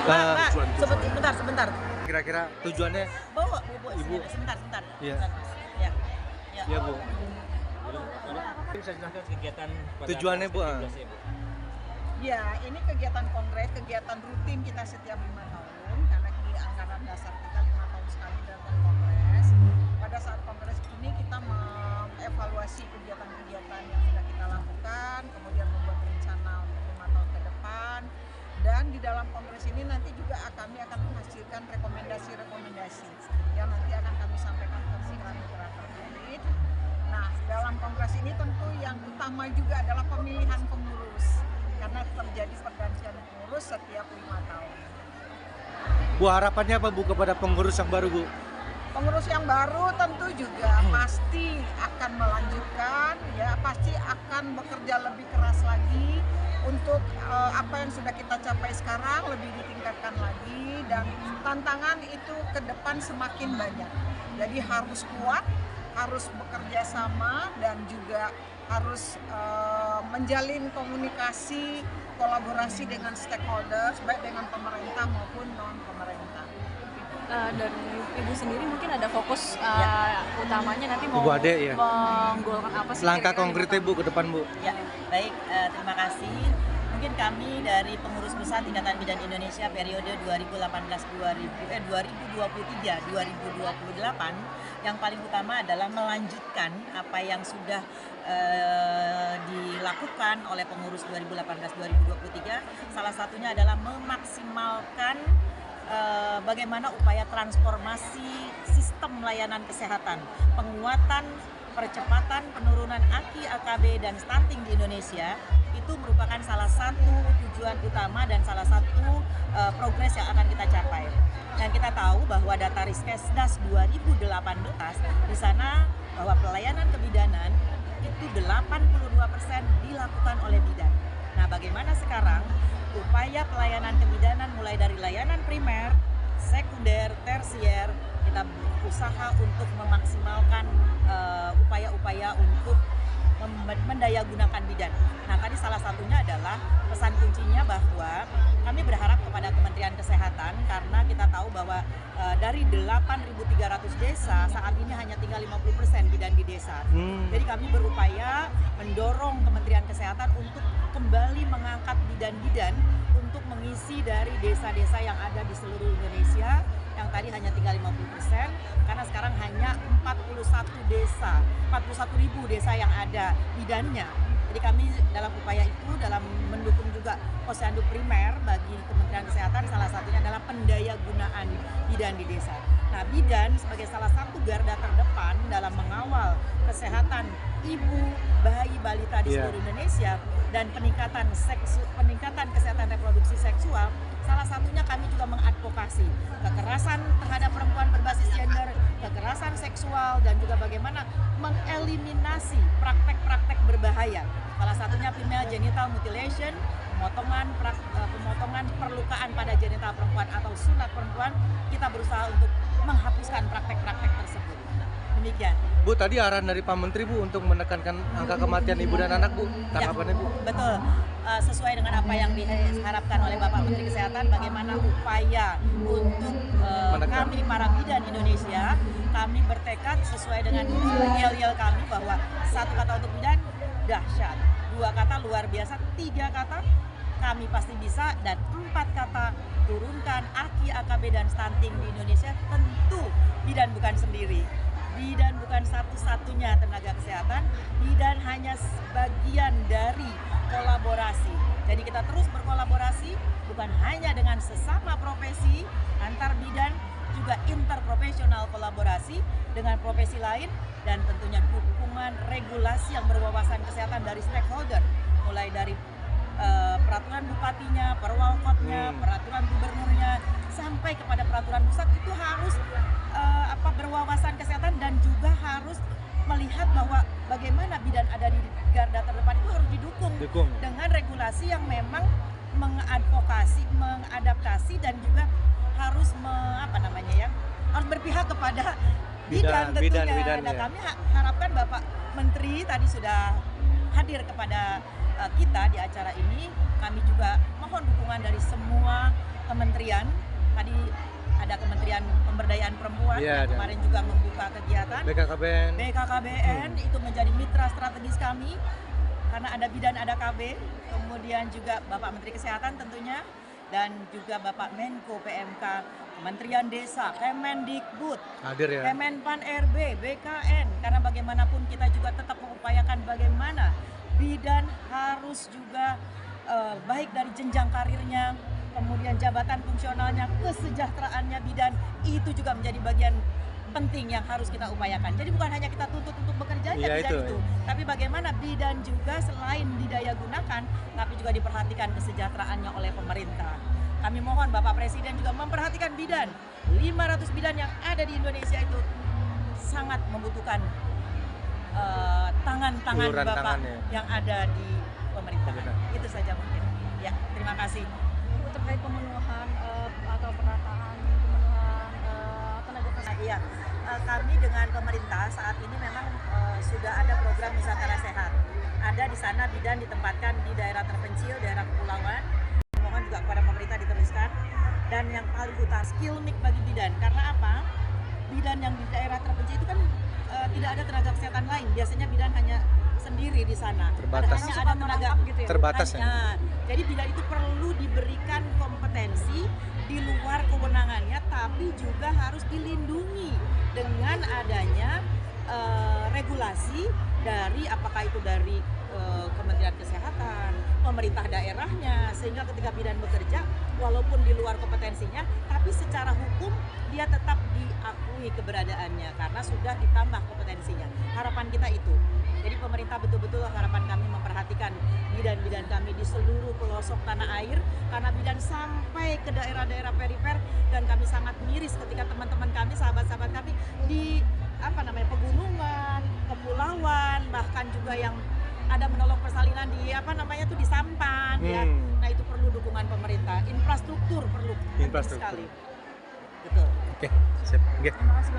Mbak, Sebentar. Kira-kira tujuannya, Bu, Ibu. sebentar. Iya. Sebentar, Mas. Ya. ya Bu, Bisa jelaskan kegiatan pada Tujuannya, Bu, 17 ya, Bu? Ya, ini kegiatan kongres, kegiatan rutin kita setiap 5 tahun, karena di anggaran dasar kita 5 tahun sekali datang kongres. Pada saat kongres ini kita mengevaluasi kegiatan-kegiatan yang sudah kita lakukan, kemudian membuat rencana untuk 5 tahun ke depan. Dan di dalam kongres ini nanti juga kami akan menghasilkan rekomendasi-rekomendasi yang nanti akan kami sampaikan ke mitra-mitra terkait. Nah, dalam kongres ini tentu yang utama juga adalah pemilihan pengurus, karena terjadi pergantian pengurus setiap 5 tahun. Bu, harapannya apa Bu kepada pengurus yang baru Bu? Pengurus yang baru tentu juga pasti akan melanjutkan, ya pasti akan bekerja lebih keras lagi untuk apa yang sudah kita capai sekarang lebih ditingkatkan lagi, dan tantangan itu ke depan semakin banyak. Jadi harus kuat, harus bekerja sama, dan juga harus menjalin komunikasi, kolaborasi dengan stakeholders, baik dengan pemerintah maupun non-pemerintah. Dari Ibu sendiri mungkin ada fokus utamanya nanti mau Ibu Ade, ya. menggolkan apa sih? Langkah kira-kira konkretnya Bu ke depan Bu? Ya, baik, terima kasih. Mungkin kami dari pengurus besar Ikatan Bidan Indonesia periode 2023-2028 yang paling utama adalah melanjutkan apa yang sudah dilakukan oleh pengurus 2018-2023. Salah satunya adalah memaksimalkan bagaimana upaya transformasi sistem layanan kesehatan, penguatan, percepatan penurunan AKI, AKB, dan stunting di Indonesia. Itu merupakan salah satu tujuan utama dan salah satu progres yang akan kita capai. Dan kita tahu bahwa data Riskesdas 2018 di sana bahwa pelayanan kebidanan itu 82% dilakukan oleh bidan. Nah, bagaimana sekarang upaya pelayanan kebidanan mulai dari layanan primer, sekunder, tersier, kita berusaha untuk memaksimalkan upaya-upaya untuk mendayagunakan bidan. Nah, tadi salah satunya adalah pesan kuncinya bahwa kami berharap kepada Kementerian Kesehatan, karena kita tahu bahwa dari 8.300 desa saat ini hanya tinggal 50% bidan di desa. Jadi kami berupaya mendorong Kementerian Kesehatan untuk kembali mengangkat bidan-bidan untuk mengisi dari desa-desa yang ada di seluruh Indonesia yang tadi hanya tinggal 50%, karena sekarang hanya 41.000 desa yang ada bidannya. Jadi kami dalam upaya itu, dalam mendukung juga posyandu primer bagi Kementerian Kesehatan, salah satunya adalah pendayagunaan bidan di desa. Nah, bidan sebagai salah satu garda terdepan dalam mengawal kesehatan ibu, bayi, balita di seluruh Indonesia dan peningkatan kesehatan reproduksi seksual. Salah satunya kami juga mengadvokasi kekerasan terhadap perempuan berbasis gender, kekerasan seksual, dan juga bagaimana mengeliminasi praktek-praktek berbahaya. Salah satunya female genital mutilation, pemotongan perlukaan pada genital perempuan atau sunat perempuan. Kita berusaha untuk menghapuskan praktek-praktek tersebut. Demikian. Bu, tadi arahan dari Pak Menteri Bu untuk menekankan angka kematian ibu dan anak Bu. Tanggapannya Bu? Betul. Sesuai dengan apa yang diharapkan oleh Bapak Menteri Kesehatan, bagaimana upaya untuk kami para bidan Indonesia, kami bertekad sesuai dengan yel-yel kami bahwa 1 kata untuk bidan dahsyat, 2 kata luar biasa, 3 kata kami pasti bisa, dan 4 kata turunkan AKI, AKB, dan stunting di Indonesia. Tentu bidan bukan sendiri. Bidan bukan satu-satunya tenaga kesehatan, bidan hanya sebagian dari kolaborasi. Jadi kita terus berkolaborasi, bukan hanya dengan sesama profesi antar bidan, juga interprofesional kolaborasi dengan profesi lain, dan tentunya dukungan regulasi yang berwawasan kesehatan dari stakeholder, mulai dari peraturan bupatinya, perwalkotnya, peraturan gubernurnya, sampai kepada peraturan pusat. Itu harus berwawasan kesehatan dan juga harus melihat bahwa bagaimana bidan ada di garda terdepan itu harus didukung dengan regulasi yang memang mengadvokasi, mengadaptasi, dan juga harus harus berpihak kepada bidan tentunya. Dan kami harapkan Bapak Menteri tadi sudah hadir kepada kita di acara ini. Kami juga mohon dukungan dari semua kementerian kementerian. Tadi ada Kementerian Pemberdayaan Perempuan Iya, yang ada. kemarin juga membuka kegiatan. BKKBN. BKKBN itu menjadi mitra strategis kami karena ada bidan, ada KB, kemudian juga Bapak Menteri Kesehatan tentunya, dan juga Bapak Menko PMK, Kementerian Desa, Kemendikbud, Hadir ya. Kemenpan RB, BKN, karena bagaimanapun kita juga tetap mengupayakan bagaimana bidan harus juga baik dari jenjang karirnya, kemudian jabatan fungsionalnya, kesejahteraannya bidan, itu juga menjadi bagian penting yang harus kita upayakan. Jadi bukan hanya kita tuntut untuk bekerja Iya, bidan itu. tapi bagaimana bidan juga selain didaya gunakan, tapi juga diperhatikan kesejahteraannya oleh pemerintah. Kami mohon Bapak Presiden juga memperhatikan bidan. 500 bidan yang ada di Indonesia itu sangat membutuhkan tangan-tangan Uluran Bapak tangannya. yang ada di pemerintahan. Benar. Itu saja mungkin. Ya, terima kasih. Bu, terkait pemenuhan atau perataan pemenuhan tenaga kesehatan. Iya, kami dengan pemerintah saat ini memang sudah ada program Nusantara Sehat. Ada di sana bidan ditempatkan di daerah terpencil, daerah kepulauan. Mohon juga kepada pemerintah diteruskan. Dan yang paling utama, skill mix bagi bidan. Karena apa? Bidan yang di daerah terpencil itu kan tidak ada tenaga kesehatan lain. Biasanya bidan hanya sendiri di sana. Terbatas. Hanya ada tenaga gitu ya. Terbatas ya. Jadi bidan itu perlu diberikan kompetensi di luar kewenangannya, tapi juga harus dilindungi dengan adanya regulasi dari apakah itu dari Kementerian Kesehatan, pemerintah daerahnya, sehingga ketika bidan bekerja walaupun di luar kompetensinya, tapi secara hukum dia tetap diakui keberadaannya karena sudah ditambah kompetensinya. Harapan kita itu. Jadi pemerintah betul-betul, harapan kami memperhatikan bidan-bidan kami di seluruh pelosok tanah air, karena bidan sampai ke daerah-daerah perifer, dan kami sangat miris ketika teman-teman kami, sahabat-sahabat kami di pegunungan, kepulauan, bahkan juga yang ada menolong persalinan di di Sampan ya. Nah, itu perlu dukungan pemerintah, infrastruktur perlu penting Infrastruktur. sekali. Betul. Oke, siap. Oke. Terima kasih banyak.